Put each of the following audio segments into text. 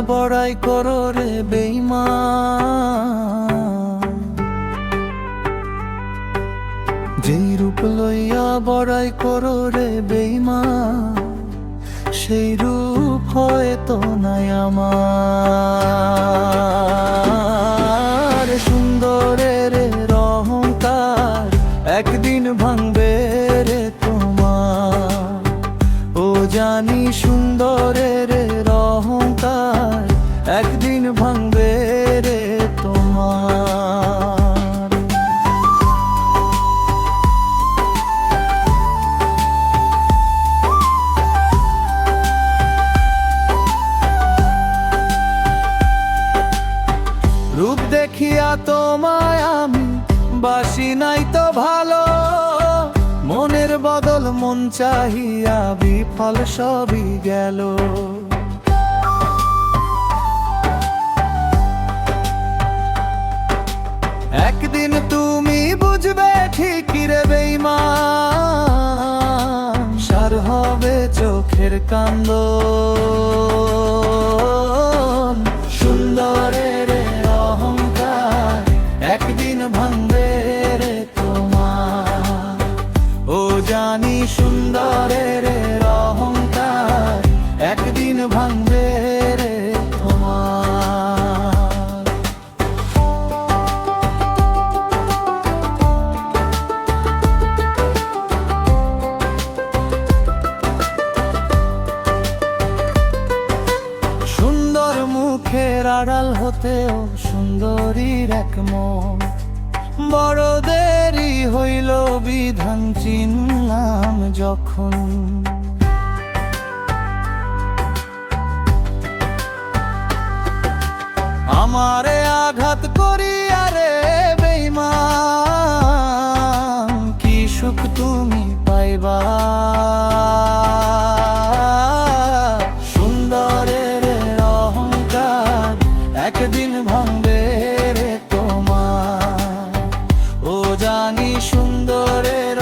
বড়াই করো রে বেঈমান, যেই রূপ লইয়া বড়াই করো রে বেঈমান, সেই রূপ হয়তো নাই আমার। সুন্দরের অহংকার একদিন ভাঙবে রে তোমার, ও জানি সুন্দরের অহংকার একদিন ভাঙবে রে তোমার। রূপ দেখিয়া তোমায় আমি বাসি নাই তো ভালো, মনের বদল মন চাহিয়া বিফল সবই গেল। একদিন তুমি বুঝবে ঠিকই রে বেঈমান, সার হবে চোখের কান্দন। সুন্দরের অহংকার একদিন ভাঙবে রে তোমার, ও জানি সুন্দরের অহংকার একদিন ভাঙবে রে তোমার। সুন্দর মুখের আড়াল হতেও সুন্দরীর এক মন, বড় দেরি হইল বিধান চিনলাম যখন। আমারে আঘাত করিয়া রে বেঈমান, কি সুখ তুমি পাইবা। সুন্দরের অহংকার একদিন ভাঙবে রে তোমার, ও জানি সুন্দরের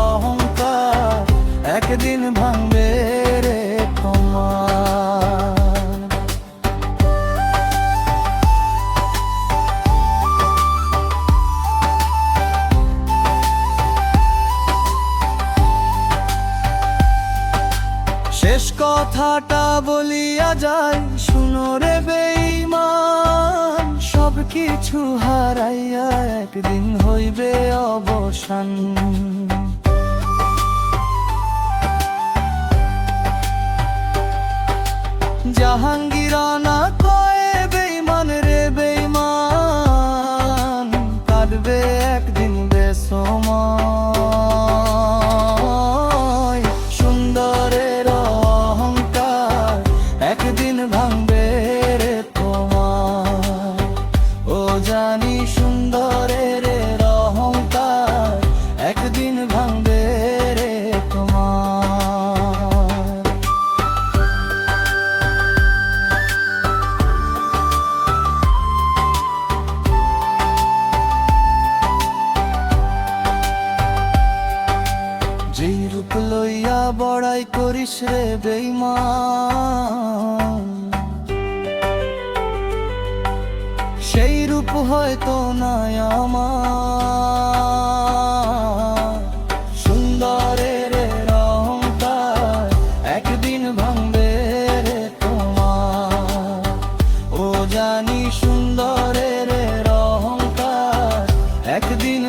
অহংকার একদিন ভাঙবে রে তোমার। শেষ কথাটা বলিয়া যাই শুনো রে বেঈমান, সব কিছু হারাইয়া একদিন হইবে অবসান। জাহাঙ্গীরানা কয়ে বেঈমান রে বেঈমান, কাটবে একদিন বেসময়। সুন্দরের অহংকার একদিন ভাঙবে রে তোমার, ও জানি সুন্দরের অহংকার একদিন ভাঙবে রে তোমার। যেই রূপ লইয়া বড়াই করিস রে বেঈমান, সেই রূপ হয়তো নাই আমার। সুন্দরের অহংকার একদিন ভাঙবে রে তোমার, ও জানি সুন্দরের অহংকার একদিন